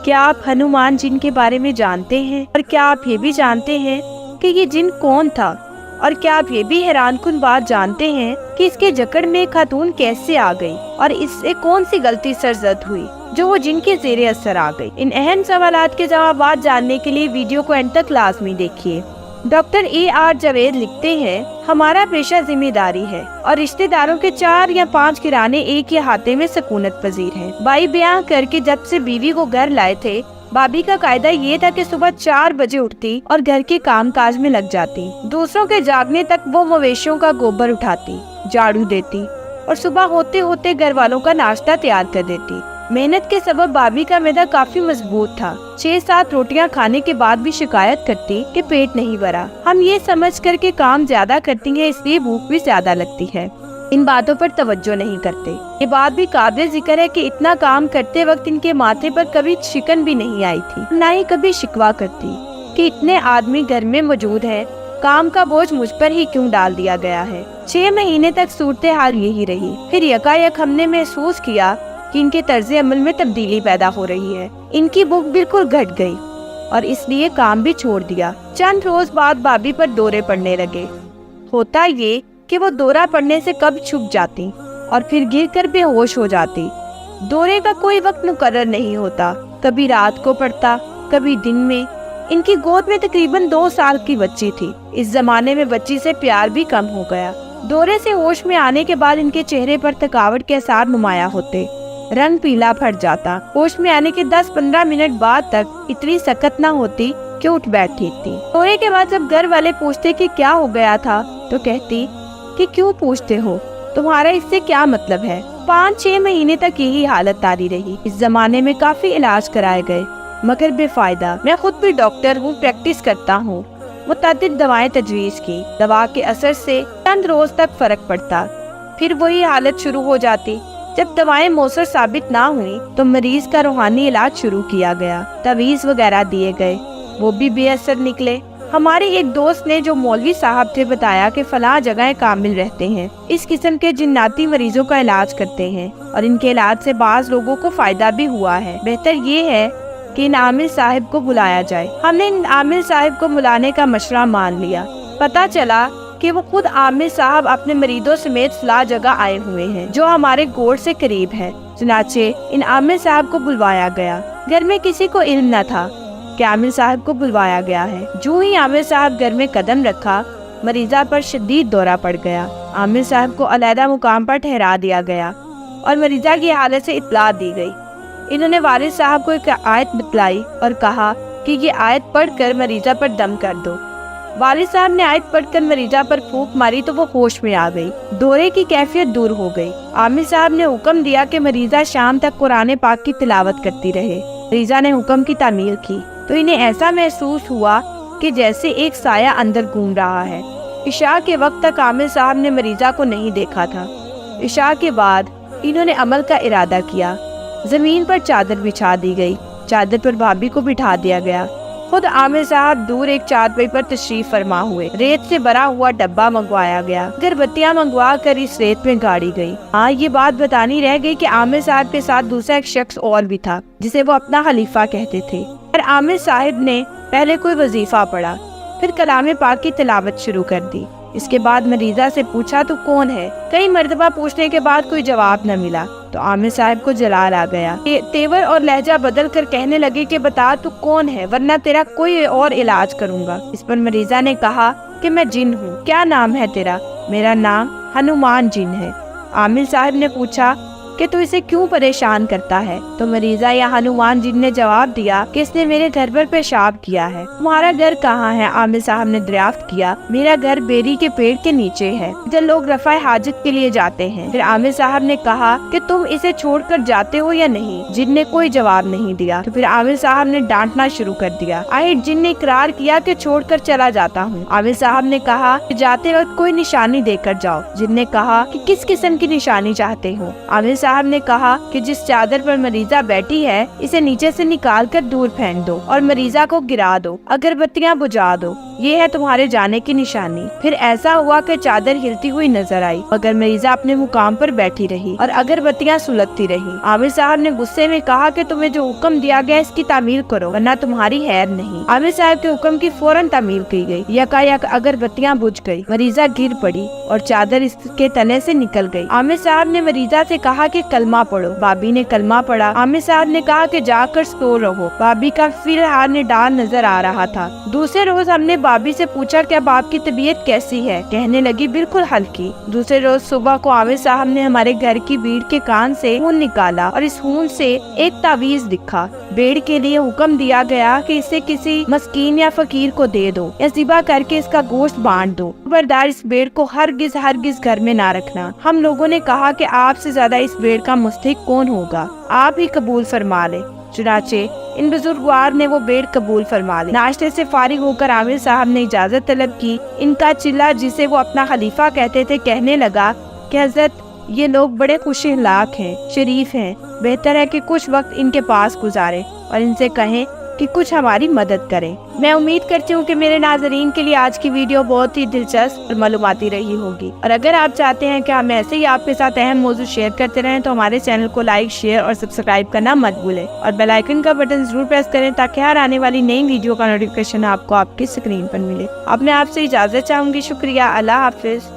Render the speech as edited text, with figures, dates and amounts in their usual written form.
کیا آپ ہنومان جن کے بارے میں جانتے ہیں؟ اور کیا آپ یہ بھی جانتے ہیں کہ یہ جن کون تھا؟ اور کیا آپ یہ بھی حیران کن بات جانتے ہیں کہ اس کے جکڑ میں ایک خاتون کیسے آ گئی اور اس سے کون سی غلطی سرزد ہوئی جو وہ جن کے زیر اثر آ گئی؟ ان اہم سوالات کے جوابات جاننے کے لیے ویڈیو کو اینڈ تک لازمی دیکھیے۔ Doctor A.R. جاوید لکھتے ہیں، ہمارا پیشہ ذمہ داری ہے اور رشتہ داروں کے 4 یا 5 کرانے ایک ہی احاطے میں سکونت پذیر ہیں۔ بائی بیاہ کر کے جب سے بیوی کو گھر لائے تھے، بابی کا قاعدہ یہ تھا کہ صبح 4 بجے اٹھتی اور گھر کے کام کاج میں لگ جاتی۔ دوسروں کے جاگنے تک وہ مویشیوں کا گوبر اٹھاتی، جھاڑو دیتی اور صبح ہوتے ہوتے گھر والوں کا ناشتہ تیار کر دیتی۔ محنت کے سبب بابی کا معدہ کافی مضبوط تھا۔ 6-7 روٹیاں کھانے کے بعد بھی شکایت کرتی کہ پیٹ نہیں بھرا۔ ہم یہ سمجھ کر کے کام زیادہ کرتی ہیں، اس لیے بھوک بھی زیادہ لگتی ہے، ان باتوں پر توجہ نہیں کرتے۔ یہ بات بھی قابل ذکر ہے کہ اتنا کام کرتے وقت ان کے ماتھے پر کبھی شکن بھی نہیں آئی تھی، نہ ہی کبھی شکوا کرتی کہ اتنے آدمی گھر میں موجود ہیں، کام کا بوجھ مجھ پر ہی کیوں ڈال دیا گیا ہے۔ 6 مہینے تک صورتحال یہی رہی۔ پھر یکایک ہم نے محسوس کیا کہ ان کے طرز عمل میں تبدیلی پیدا ہو رہی ہے۔ ان کی بھوک بالکل گھٹ گئی اور اس لیے کام بھی چھوڑ دیا۔ چند روز بعد بابی پر دورے پڑنے لگے۔ ہوتا یہ کہ وہ دورہ پڑنے سے کب چھپ جاتی اور پھر گر کر بے ہوش ہو جاتی۔ دورے کا کوئی وقت مقرر نہیں ہوتا، کبھی رات کو پڑتا، کبھی دن میں۔ ان کی گود میں تقریباً 2 سال کی بچی تھی۔ اس زمانے میں بچی سے پیار بھی کم ہو گیا۔ دورے سے ہوش میں آنے کے بعد ان کے چہرے پر تھکاوٹ کے آثار نمایاں ہوتے، رنگ پیلا پھٹ جاتا۔ ہوش میں آنے کے 10-15 منٹ بعد تک اتنی سکت نہ ہوتی کہ اٹھ بیٹھتی تھی۔ دورے کے بعد جب گھر والے پوچھتے کہ کیا ہو گیا تھا تو کہتی کہ کیوں پوچھتے ہو، تمہارا اس سے کیا مطلب ہے۔ 5-6 مہینے تک یہی حالت جاری رہی۔ اس زمانے میں کافی علاج کرائے گئے مگر بے فائدہ۔ میں خود بھی ڈاکٹر ہوں، پریکٹس کرتا ہوں، متعدد دوائیں تجویز کی۔ دوا کے اثر سے چند روز تک فرق پڑتا، پھر وہی حالت شروع ہو جاتی۔ جب دوائیں مؤثر ثابت نہ ہوئی تو مریض کا روحانی علاج شروع کیا گیا۔ تعویذ وغیرہ دیے گئے، وہ بھی بے اثر نکلے۔ ہمارے ایک دوست نے جو مولوی صاحب تھے بتایا کہ فلاں جگہ کامل رہتے ہیں، اس قسم کے جناتی مریضوں کا علاج کرتے ہیں اور ان کے علاج سے بعض لوگوں کو فائدہ بھی ہوا ہے۔ بہتر یہ ہے کہ ان عامل صاحب کو بلایا جائے۔ ہم نے ان عامل صاحب کو بلانے کا مشورہ مان لیا۔ پتہ چلا کہ وہ خود عامل صاحب اپنے مریدوں سمیت فلاں جگہ آئے ہوئے ہیں جو ہمارے گوڑ سے قریب ہے۔ چنانچہ ان عامل صاحب کو بلوایا گیا۔ گھر میں کسی کو علم نہ تھا کہ عامل صاحب کو بلوایا گیا ہے۔ جو ہی عامل صاحب گھر میں قدم رکھا، مریضہ پر شدید دورہ پڑ گیا۔ عامل صاحب کو علیحدہ مقام پر ٹھہرا دیا گیا اور مریضہ کی حالت سے اطلاع دی گئی۔ انہوں نے والد صاحب کو ایک آیت بتلائی اور کہا کہ یہ آیت پڑھ کر مریضہ پر دم کر دو۔ والد صاحب نے آیت پڑھ کر مریضہ پر پھونک ماری تو وہ ہوش میں آ گئی، دورے کی کیفیت دور ہو گئی۔ عامل صاحب نے حکم دیا کہ مریضہ شام تک قرآن پاک کی تلاوت کرتی رہے۔ مریضہ نے حکم کی تعمیل کی تو انہیں ایسا محسوس ہوا کہ جیسے ایک سایہ اندر گھوم رہا ہے۔ عشاء کے وقت تک عامل صاحب نے مریضہ کو نہیں دیکھا تھا۔ عشاء کے بعد انہوں نے عمل کا ارادہ کیا۔ زمین پر چادر بچھا دی گئی، چادر پر بھابھی کو بٹھا دیا گیا۔ خود عامل صاحب دور ایک چارپائی پر تشریف فرما ہوئے۔ ریت سے بھرا ہوا ڈبہ منگوایا گیا، اگر بتیاں منگوا کر اس ریت میں گاڑی گئی۔ ہاں، یہ بات بتانی رہ گئی کہ عامل صاحب کے ساتھ دوسرا ایک شخص اور بھی تھا جسے وہ اپنا خلیفہ کہتے تھے۔ اور عامل صاحب نے پہلے کوئی وظیفہ پڑھا، پھر کلام پاک کی تلاوت شروع کر دی۔ اس کے بعد مریضہ سے پوچھا تو کون ہے؟ کئی مرتبہ پوچھنے کے بعد کوئی جواب نہ ملا تو عامل صاحب کو جلال آ گیا۔ تیور اور لہجہ بدل کر کہنے لگے کہ بتا تو کون ہے، ورنہ تیرا کوئی اور علاج کروں گا۔ اس پر مریضہ نے کہا کہ میں جن ہوں۔ کیا نام ہے تیرا؟ میرا نام ہنومان جن ہے۔ عامل صاحب نے پوچھا کہ تو اسے کیوں پریشان کرتا ہے؟ تو مریضہ یا ہنومان جن نے جواب دیا کہ اس نے میرے گھر پر پیشاب کیا ہے۔ تمہارا گھر کہاں ہے؟ عامل صاحب نے دریافت کیا۔ میرا گھر بیری کے پیڑ کے نیچے ہے، جب لوگ رفع حاجت کے لیے جاتے ہیں۔ پھر عامل صاحب نے کہا کہ تم اسے چھوڑ کر جاتے ہو یا نہیں؟ جن نے کوئی جواب نہیں دیا تو پھر عامل صاحب نے ڈانٹنا شروع کر دیا۔ آخر جن نے اقرار کیا کہ چھوڑ کر چلا جاتا ہوں۔ عامل صاحب نے کہا کہ جاتے وقت کوئی نشانی دے کر جاؤ۔ جن نے کہا کہ کس قسم کی نشانی چاہتے ہو؟ عامل صاحب نے کہا کہ جس چادر پر مریضہ بیٹھی ہے اسے نیچے سے نکال کر دور پھینک دو اور مریضہ کو گرا دو، اگربتیاں بجھا دو۔ یہ ہے تمہارے جانے کی نشانی۔ پھر ایسا ہوا کہ چادر ہلتی ہوئی نظر آئی، مگر مریضہ اپنے مقام پر بیٹھی رہی اور اگربتیاں سلگتی رہی۔ عامر صاحب نے غصے میں کہا کہ تمہیں جو حکم دیا گیا اس کی تعمیل کرو، ورنہ تمہاری خیر نہیں۔ عامر صاحب کے حکم کی فوراً تعمیل کی گئی۔ یکایک اگربتیاں بجھ گئی، مریضہ گر پڑی اور چادر اس کے تلے سے نکل گئی۔ عامر صاحب نے مریضہ سے کہا کہ کلمہ پڑھو۔ بابی نے کلمہ پڑھا۔ عامر صاحب نے کہا کہ جا کر سو رہو۔ بابی کا فی الحال نڈال نظر آ رہا تھا۔ دوسرے روز ہم نے بابی سے پوچھا کہ اب آپ کی طبیعت کیسی ہے؟ کہنے لگی بالکل ہلکی۔ دوسرے روز صبح کو عامر صاحب نے ہمارے گھر کی بھیڑ کے کان سے خون نکالا اور اس خون سے ایک تعویذ لکھا۔ بھیڑ کے لیے حکم دیا گیا کہ اسے کسی مسکین یا فقیر کو دے دو یا ذبح کر کے اس کا گوشت بانٹ دو۔ خبردار اس بھیڑ کو ہرگز گھر میں نہ رکھنا۔ ہم لوگوں نے کہا کہ آپ سے زیادہ اس بھیڑ کا مستحق کون ہوگا، آپ ہی قبول فرما لے۔ چنانچہ ان بزرگوار نے وہ بھیڑ قبول فرما لی۔ ناشتے سے فارغ ہو کر عامر صاحب نے اجازت طلب کی۔ ان کا چلا، جسے وہ اپنا خلیفہ کہتے تھے، کہنے لگا کہ حضرت یہ لوگ بڑے خوش اخلاق ہیں، شریف ہیں، بہتر ہے کہ کچھ وقت ان کے پاس گزارے اور ان سے کہیں کہ کچھ ہماری مدد کریں۔ میں امید کرتی ہوں کہ میرے ناظرین کے لیے آج کی ویڈیو بہت ہی دلچسپ اور معلوماتی رہی ہوگی، اور اگر آپ چاہتے ہیں کہ ہم ایسے ہی آپ کے ساتھ اہم موضوع شیئر کرتے رہیں تو ہمارے چینل کو لائک، شیئر اور سبسکرائب کرنا مت بھولیں، اور بیل آئیکن کا بٹن ضرور پریس کریں تاکہ ہر آنے والی نئی ویڈیو کا نوٹیفیکیشن آپ کو آپ کی اسکرین پر ملے۔ اب میں آپ سے اجازت چاہوں گی۔ شکریہ، اللہ حافظ۔